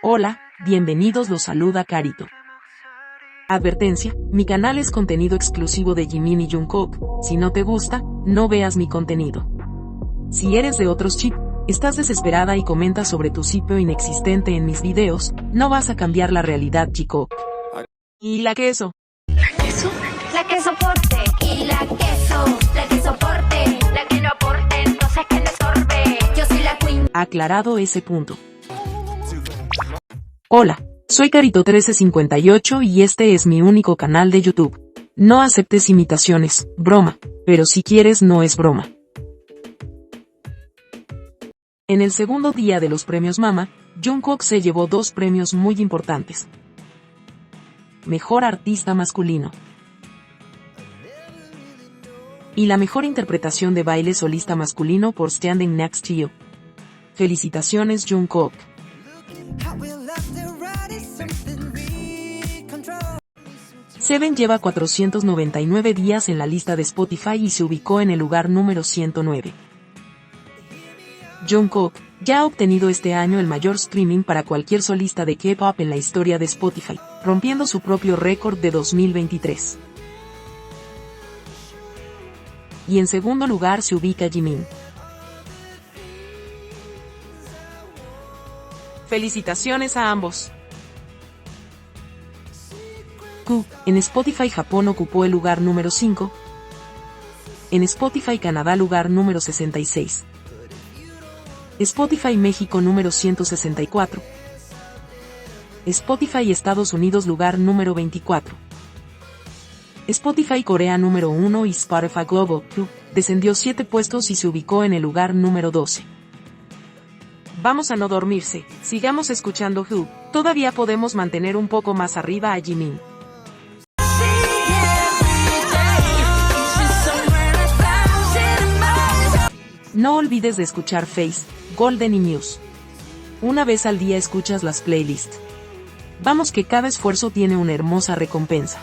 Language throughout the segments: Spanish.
Hola, bienvenidos, los saluda Carito. Advertencia, mi canal es contenido exclusivo de Jimin y Jungkook, si no te gusta, no veas mi contenido. Si eres de otros chip, estás desesperada y comentas sobre tu sitio inexistente en mis videos, no vas a cambiar la realidad, chico. ¿Y la queso? ¿La queso? La que soporte. Y la que soporte. La que no aporte, entonces que le sorbe. Yo soy la queen. Aclarado ese punto. Hola, soy Carito1358 y este es mi único canal de YouTube. No aceptes imitaciones, broma, pero si quieres no es broma. En el segundo día de los premios Mama, Jungkook se llevó 2 premios muy importantes. Mejor artista masculino. Y la mejor interpretación de baile solista masculino por Standing Next to You. Felicitaciones, Jungkook. Seven lleva 499 días en la lista de Spotify y se ubicó en el lugar número 109. Jungkook ya ha obtenido este año el mayor streaming para cualquier solista de K-pop en la historia de Spotify, rompiendo su propio récord de 2023. Y en segundo lugar se ubica Jimin. Felicitaciones a ambos. Q, en Spotify Japón ocupó el lugar número 5. En Spotify Canadá lugar número 66. Spotify México número 164. Spotify Estados Unidos lugar número 24. Spotify Corea número 1 y Spotify Global Q descendió 7 puestos y se ubicó en el lugar número 12. Vamos a no dormirse, sigamos escuchando Who, todavía podemos mantener un poco más arriba a Jimin. No olvides de escuchar Face, Golden y Muse. Una vez al día escuchas las playlists. Vamos que cada esfuerzo tiene una hermosa recompensa.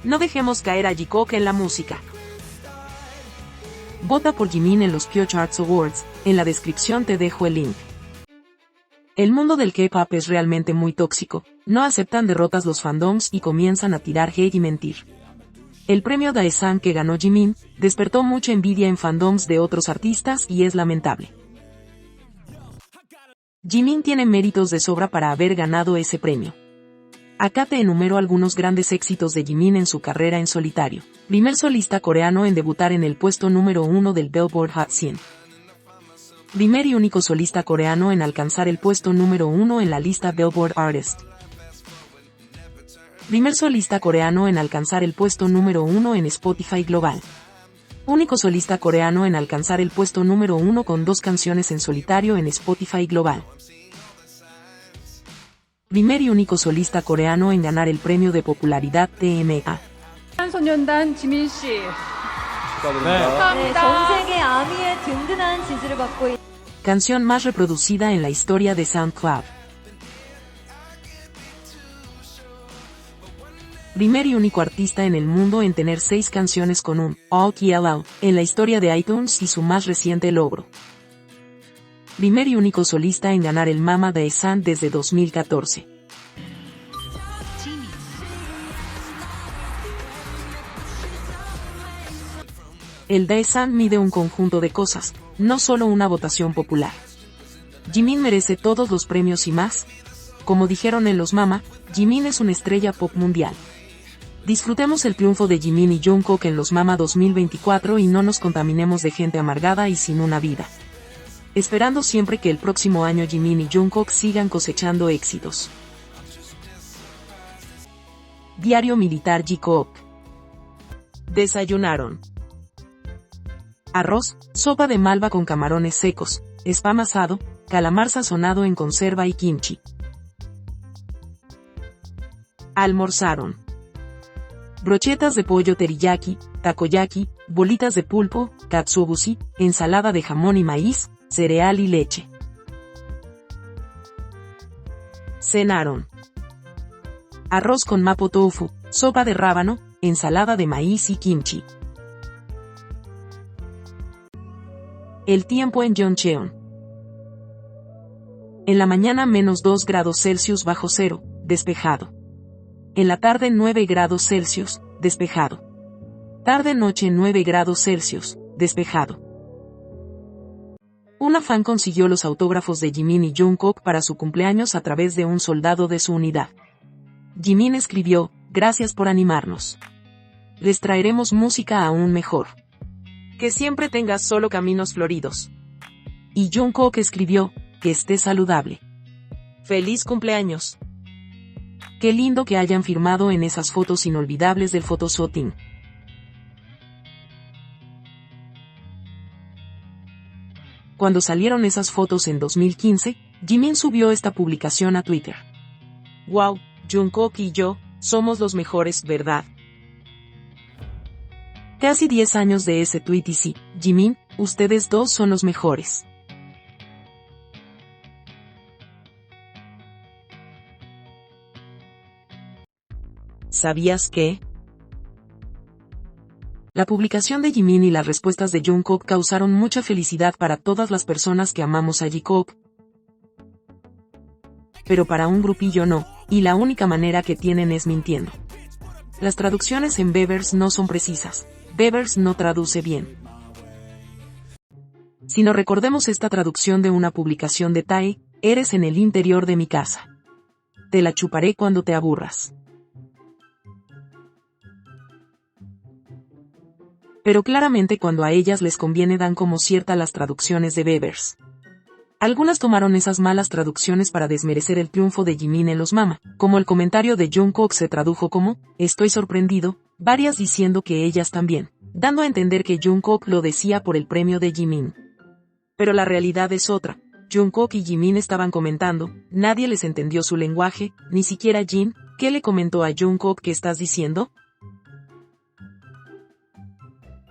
No dejemos caer a Jungkook en la música. Vota por Jimin en los Pure Charts Awards, en la descripción te dejo el link. El mundo del K-pop es realmente muy tóxico, no aceptan derrotas los fandoms y comienzan a tirar hate y mentir. El premio Daesan que ganó Jimin, despertó mucha envidia en fandoms de otros artistas y es lamentable. Jimin tiene méritos de sobra para haber ganado ese premio. Acá te enumero algunos grandes éxitos de Jimin en su carrera en solitario. Primer solista coreano en debutar en el puesto número 1 del Billboard Hot 100. Primer y único solista coreano en alcanzar el puesto número 1 en la lista Billboard Artist. Primer solista coreano en alcanzar el puesto número 1 en Spotify Global. Único solista coreano en alcanzar el puesto número 1 con 2 canciones en solitario en Spotify Global. Primer y único solista coreano en ganar el premio de popularidad TMA. 소년단 지민 씨. 전 세계 아미의 든든한 지지를 받고 있는 Canción más reproducida en la historia de SoundCloud. Primer y único artista en el mundo en tener 6 canciones con un All KLL en la historia de iTunes y su más reciente logro. Primer y único solista en ganar el Mama Daesan desde 2014. El Daesan mide un conjunto de cosas, no solo una votación popular. Jimin merece todos los premios y más. Como dijeron en los Mama, Jimin es una estrella pop mundial. Disfrutemos el triunfo de Jimin y Jungkook en los Mama 2024 y no nos contaminemos de gente amargada y sin una vida. Esperando siempre que el próximo año Jimin y Jungkook sigan cosechando éxitos. Diario Militar Jungkook. Desayunaron. Arroz, sopa de malva con camarones secos, spam asado, calamar sazonado en conserva y kimchi. Almorzaron. Brochetas de pollo teriyaki, takoyaki, bolitas de pulpo, katsuobushi, ensalada de jamón y maíz, cereal y leche. Cenaron. Arroz con mapo tofu, sopa de rábano, ensalada de maíz y kimchi. El tiempo en Yeoncheon. En la mañana -2 grados Celsius bajo cero, despejado. En la tarde 9 grados Celsius, despejado. Tarde-noche 9 grados Celsius, despejado. Una fan consiguió los autógrafos de Jimin y Jungkook para su cumpleaños a través de un soldado de su unidad. Jimin escribió: "Gracias por animarnos. Les traeremos música aún mejor. Que siempre tengas solo caminos floridos". Y Jungkook escribió: "Que esté saludable. ¡Feliz cumpleaños!". Qué lindo que hayan firmado en esas fotos inolvidables del photoshooting. Cuando salieron esas fotos en 2015, Jimin subió esta publicación a Twitter. "Wow, Jungkook y yo, somos los mejores, ¿verdad?". Casi 10 años de ese tweet y sí, Jimin, ustedes dos son los mejores. ¿Sabías que? La publicación de Jimin y las respuestas de Jungkook causaron mucha felicidad para todas las personas que amamos a Jikook. Pero para un grupillo no, y la única manera que tienen es mintiendo. Las traducciones en Bebers no son precisas, Bebers no traduce bien. Si no recordemos esta traducción de una publicación de Tae, eres en el interior de mi casa. Te la chuparé cuando te aburras. Pero claramente cuando a ellas les conviene dan como cierta las traducciones de Bebers. Algunas tomaron esas malas traducciones para desmerecer el triunfo de Jimin en los Mama, como el comentario de Jungkook se tradujo como, "Estoy sorprendido", varias diciendo que ellas también, dando a entender que Jungkook lo decía por el premio de Jimin. Pero la realidad es otra, Jungkook y Jimin estaban comentando, nadie les entendió su lenguaje, ni siquiera Jin, ¿qué le comentó a Jungkook que estás diciendo?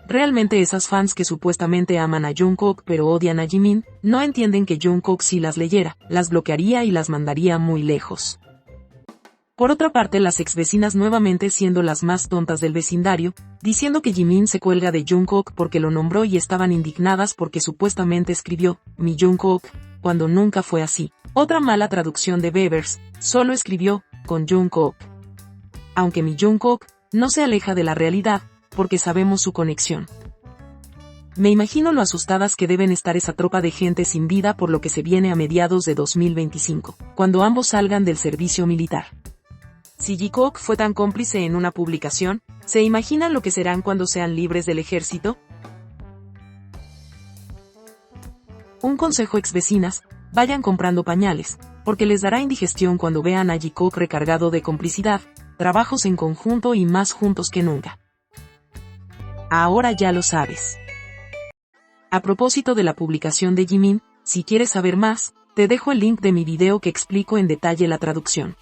Realmente esas fans que supuestamente aman a Jungkook pero odian a Jimin, no entienden que Jungkook si las leyera, las bloquearía y las mandaría muy lejos. Por otra parte, las exvecinas nuevamente siendo las más tontas del vecindario, diciendo que Jimin se cuelga de Jungkook porque lo nombró y estaban indignadas porque supuestamente escribió, "mi Jungkook", cuando nunca fue así. Otra mala traducción de Bebers, solo escribió, "con Jungkook". Aunque mi Jungkook no se aleja de la realidad, porque sabemos su conexión. Me imagino lo asustadas que deben estar esa tropa de gente sin vida por lo que se viene a mediados de 2025, cuando ambos salgan del servicio militar. Si Jikook fue tan cómplice en una publicación, ¿se imaginan lo que serán cuando sean libres del ejército? Un consejo exvecinas, vayan comprando pañales, porque les dará indigestión cuando vean a Jikook recargado de complicidad, trabajos en conjunto y más juntos que nunca. Ahora ya lo sabes. A propósito de la publicación de Jimin, si quieres saber más, te dejo el link de mi video que explico en detalle la traducción.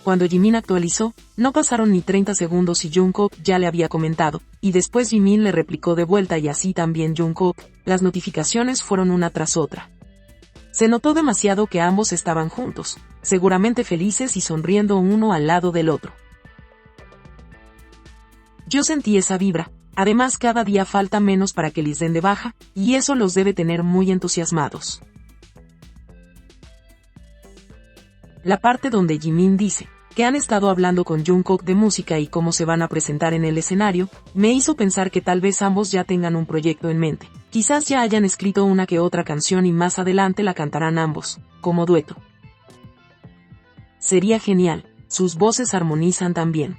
Cuando Jimin actualizó, no pasaron ni 30 segundos y Jungkook ya le había comentado, y después Jimin le replicó de vuelta y así también Jungkook, las notificaciones fueron una tras otra. Se notó demasiado que ambos estaban juntos, seguramente felices y sonriendo uno al lado del otro. Yo sentí esa vibra, además cada día falta menos para que les den de baja, y eso los debe tener muy entusiasmados. La parte donde Jimin dice que han estado hablando con Jungkook de música y cómo se van a presentar en el escenario, me hizo pensar que tal vez ambos ya tengan un proyecto en mente. Quizás ya hayan escrito una que otra canción y más adelante la cantarán ambos, como dueto. Sería genial, sus voces armonizan también.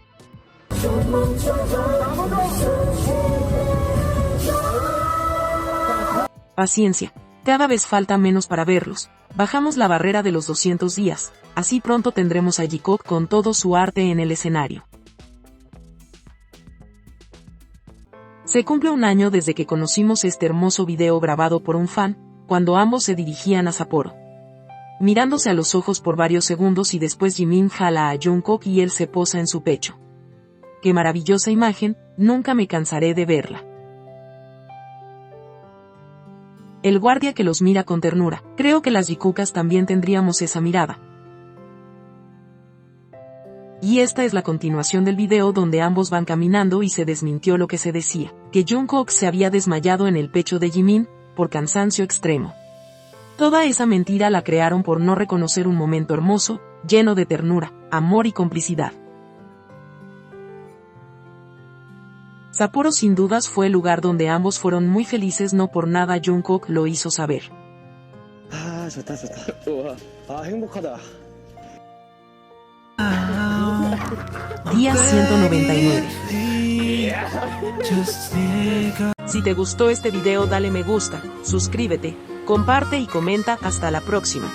Paciencia, cada vez falta menos para verlos. Bajamos la barrera de los 200 días, así pronto tendremos a Jikook con todo su arte en el escenario. Se cumple un año desde que conocimos este hermoso video grabado por un fan, cuando ambos se dirigían a Sapporo. Mirándose a los ojos por varios segundos y después Jimin jala a Jungkook y él se posa en su pecho. Qué maravillosa imagen, nunca me cansaré de verla. El guardia que los mira con ternura, creo que las Jikookas también tendríamos esa mirada. Y esta es la continuación del video donde ambos van caminando y se desmintió lo que se decía. que Jungkook se había desmayado en el pecho de Jimin, por cansancio extremo. Toda esa mentira la crearon por no reconocer un momento hermoso, lleno de ternura, amor y complicidad. Sapporo sin dudas fue el lugar donde ambos fueron muy felices, no por nada Jungkook lo hizo saber. 좋다. 우와, 행복하다. Día 199. Si te gustó este video dale me gusta, suscríbete, comparte y comenta. Hasta la próxima.